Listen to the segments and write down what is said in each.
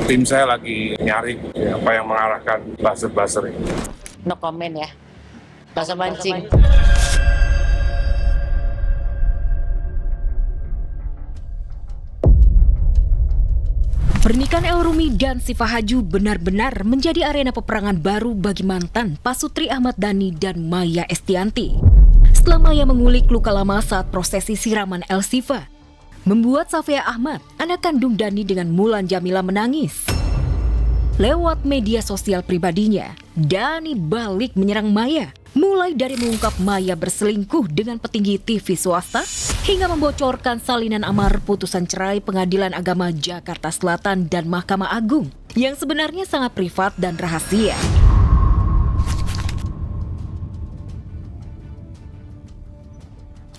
Tim saya lagi nyari apa yang mengarahkan buzzer-buzzer ini. No comment ya. Gak usah mancing. Pernikahan Elrumi dan Syifa Haju benar-benar menjadi arena peperangan baru bagi mantan Pasutri Ahmad Dhani dan Maya Estianty. Setelah Maya mengulik luka lama saat prosesi siraman El Syifa, membuat Safia Ahmad, anak kandung Dhani dengan Mulan Jamila menangis. Lewat media sosial pribadinya, Dhani balik menyerang Maya, mulai dari mengungkap Maya berselingkuh dengan petinggi TV swasta, hingga membocorkan salinan amar putusan cerai Pengadilan Agama Jakarta Selatan dan Mahkamah Agung, yang sebenarnya sangat privat dan rahasia.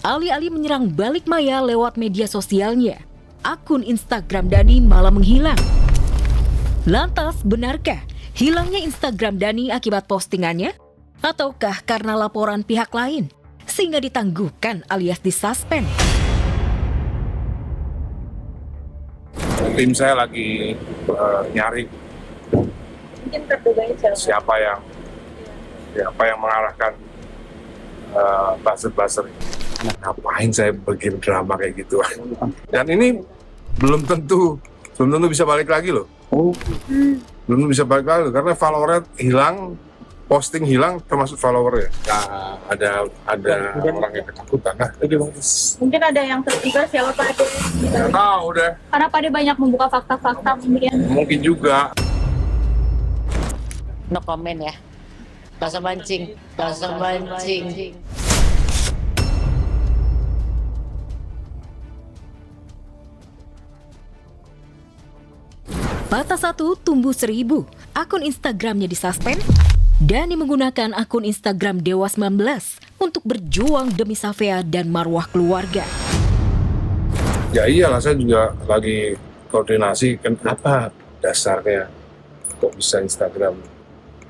Alih-alih menyerang balik Maya lewat media sosialnya, akun Instagram Dhani malah menghilang. Lantas, benarkah hilangnya Instagram Dhani akibat postingannya? Ataukah karena laporan pihak lain, sehingga ditangguhkan alias disuspend? Tim saya lagi nyari siapa yang mengarahkan buzzer-buzzer ini. Ngapain saya bikin drama kayak gitu? Dan ini belum tentu bisa balik lagi loh. Belum bisa balik lagi loh, karena follower hilang, posting hilang, termasuk follower ya. Nah, ada orang yang ketakutan. Nah, Mungkin ada yang terlibat siapa Pak Ade? nggak tahu deh. Karena Pak Ade banyak membuka fakta-fakta mungkin. Mungkin juga. No comment ya. Gak usah mancing. Gak usah mancing. Patah satu, tumbuh 1000. Akun Instagramnya disuspend. Dhani menggunakan akun Instagram Dewa 19 untuk berjuang demi Safia dan marwah keluarga. Ya iyalah, saya juga lagi koordinasi. Kenapa dasarnya kok bisa Instagram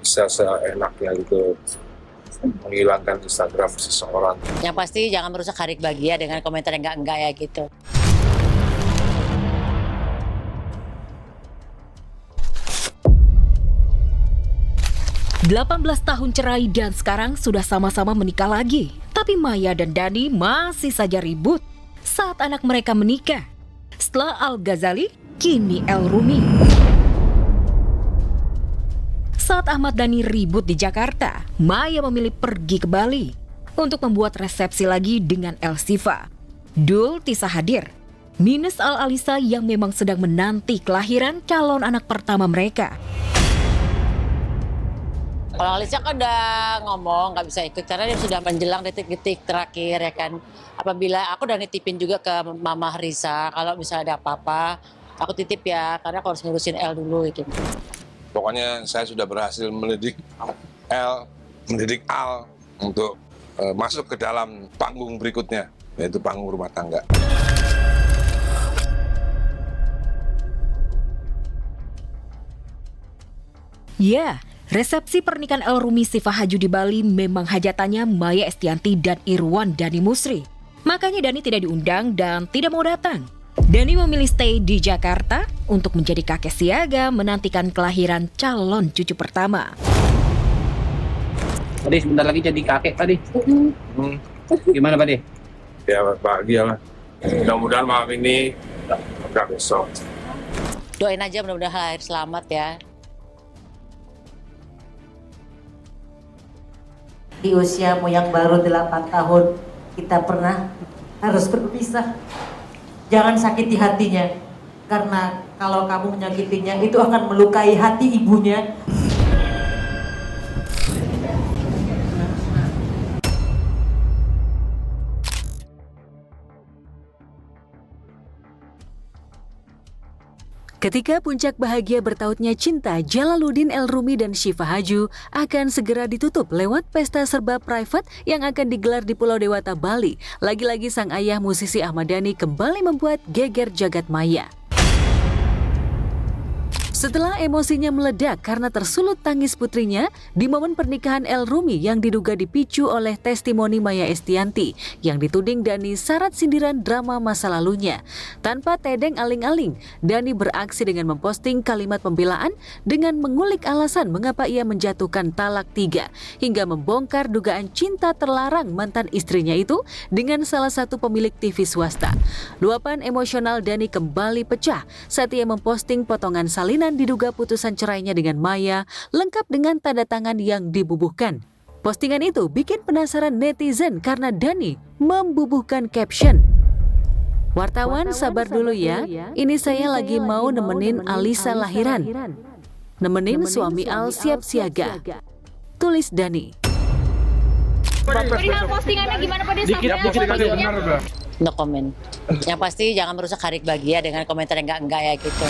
bisa seenaknya gitu menghilangkan Instagram seseorang. Yang pasti jangan merusak hari bahagia dengan komentar yang enggak ya gitu. Delapan 18 tahun cerai dan sekarang sudah sama-sama menikah lagi. Tapi Maya dan Dhani masih saja ribut saat anak mereka menikah. Setelah Al-Ghazali, kini Elrumi. Saat Ahmad Dhani ribut di Jakarta, Maya memilih pergi ke Bali untuk membuat resepsi lagi dengan El Syifa. Dul Tisa hadir, minus Al-Alisa yang memang sedang menanti kelahiran calon anak pertama mereka. Kalau Alisa kan udah ngomong nggak bisa ikut karena dia sudah menjelang detik-detik terakhir ya kan. Apabila aku udah nitipin juga ke Mama Risa, kalau misalnya ada apa-apa aku titip ya, karena aku harus ngurusin El dulu itu. Pokoknya saya sudah berhasil mendidik Al untuk masuk ke dalam panggung berikutnya, yaitu panggung rumah tangga. Ya, resepsi pernikahan Elrumi Syifa Haju di Bali memang hajatannya Maya Estianty dan Irwan Dhani Musri. Makanya Dhani tidak diundang dan tidak mau datang. Dhani memilih stay di Jakarta untuk menjadi kakek siaga menantikan kelahiran calon cucu pertama. Pak De, sebentar lagi jadi kakek Pak De. Gimana Pak De? Ya bahagialah. Mudah-mudahan malam ini, enggak besok. Doain aja mudah-mudahan lahir selamat ya. Di usiamu yang baru 8 tahun, kita pernah harus berpisah. Jangan sakiti hatinya, karena kalau kamu menyakitinya, itu akan melukai hati ibunya. Ketika puncak bahagia bertautnya cinta Jalaluddin Elrumi dan Syifa Haju akan segera ditutup lewat pesta serba private yang akan digelar di Pulau Dewata, Bali. Lagi-lagi sang ayah musisi Ahmad Dhani kembali membuat geger jagat maya. Setelah emosinya meledak karena tersulut tangis putrinya di momen pernikahan El Rumi yang diduga dipicu oleh testimoni Maya Estianty yang dituding Dani syarat sindiran drama masa lalunya. Tanpa tedeng aling-aling, Dani beraksi dengan memposting kalimat pembelaan dengan mengulik alasan mengapa ia menjatuhkan talak 3 hingga membongkar dugaan cinta terlarang mantan istrinya itu dengan salah satu pemilik TV swasta. Luapan emosional Dani kembali pecah saat ia memposting potongan salinan diduga putusan cerainya dengan Maya lengkap dengan tanda tangan yang dibubuhkan. Postingan itu bikin penasaran netizen karena Dani membubuhkan caption. Wartawan sabar dulu ya, ini saya lagi mau nemenin Alisa lahiran. Nemenin suami Al siap siaga. Tulis Dani. Perihal postingannya gimana Pak Des? No comment. Yang pasti jangan merusak hari bahagia dengan komentar yang enggak ya gitu.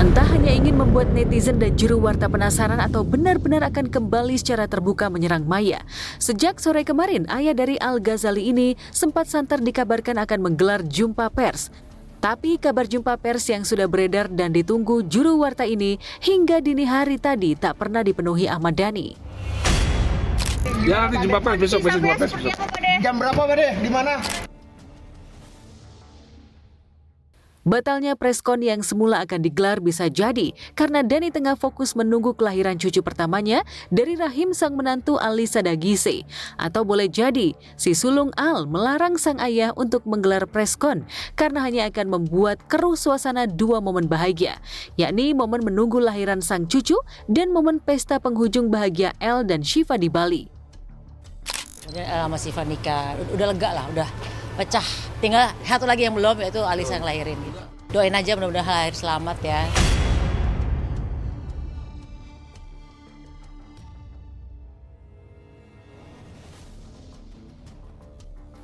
Entah hanya ingin membuat netizen dan juru warta penasaran atau benar-benar akan kembali secara terbuka menyerang Maya. Sejak sore kemarin, ayah dari Al Ghazali ini sempat santer dikabarkan akan menggelar jumpa pers. Tapi kabar jumpa pers yang sudah beredar dan ditunggu juru warta ini hingga dini hari tadi tak pernah dipenuhi Ahmad Dhani. Ya nanti jumpa pers besok jumpa pers besok. Jam berapa Pak Deh? Di mana? Batalnya preskon yang semula akan digelar bisa jadi karena Dani tengah fokus menunggu kelahiran cucu pertamanya dari rahim sang menantu Alisa Dagise. Atau boleh jadi si sulung Al melarang sang ayah untuk menggelar preskon karena hanya akan membuat keruh suasana dua momen bahagia, yakni momen menunggu lahiran sang cucu dan momen pesta penghujung bahagia El dan Syifa di Bali. Kemudian sama Syifa nikah, udah lega lah, udah pecah. Tinggal satu lagi yang belum, yaitu Alisa yang lahirin gitu. Doain aja mudah-mudahan lahir selamat ya.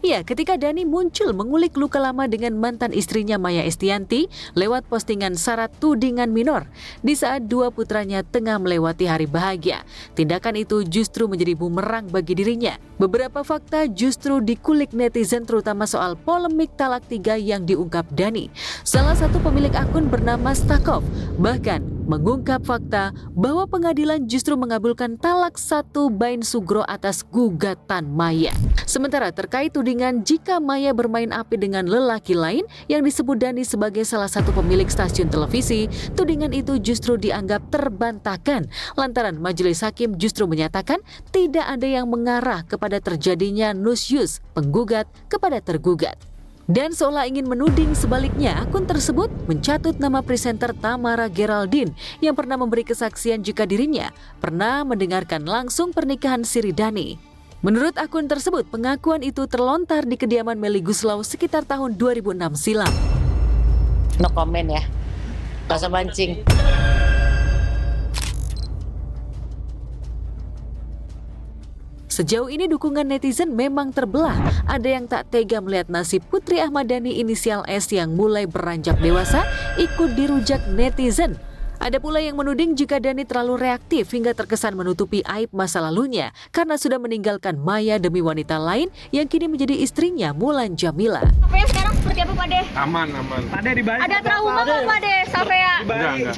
Ya, ketika Dani muncul mengulik luka lama dengan mantan istrinya Maya Estianty lewat postingan syarat tudingan minor di saat dua putranya tengah melewati hari bahagia. Tindakan itu justru menjadi bumerang bagi dirinya. Beberapa fakta justru dikulik netizen terutama soal polemik talak 3 yang diungkap Dani. Salah satu pemilik akun bernama Stakov bahkan mengungkap fakta bahwa pengadilan justru mengabulkan talak 1 Bain Sugro atas gugatan Maya. Sementara terkait tudingan jika Maya bermain api dengan lelaki lain yang disebut Dani sebagai salah satu pemilik stasiun televisi, tudingan itu justru dianggap terbantahkan lantaran majelis hakim justru menyatakan tidak ada yang mengarah kepada terjadinya nusyus penggugat kepada tergugat. Dan seolah ingin menuding sebaliknya, akun tersebut mencatut nama presenter Tamara Geraldine yang pernah memberi kesaksian jika dirinya pernah mendengarkan langsung pernikahan Siri Dani. Menurut akun tersebut, pengakuan itu terlontar di kediaman Melly Goeslaw sekitar tahun 2006 silam. No comment ya, gak usah mancing. Sejauh ini dukungan netizen memang terbelah. Ada yang tak tega melihat nasib Putri Ahmad Dhani inisial S yang mulai beranjak dewasa ikut dirujak netizen. Ada pula yang menuding jika Dani terlalu reaktif hingga terkesan menutupi aib masa lalunya karena sudah meninggalkan Maya demi wanita lain yang kini menjadi istrinya Mulan Jamila. Safea sekarang seperti apa Pak Deh? Aman. Pak Deh di Bali. Ada trauma nggak Pak Deh, Safea? Enggak.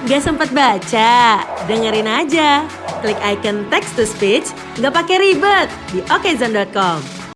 Gak sempat baca? Dengerin aja. Klik icon text to speech, gak pakai ribet di okezone.com.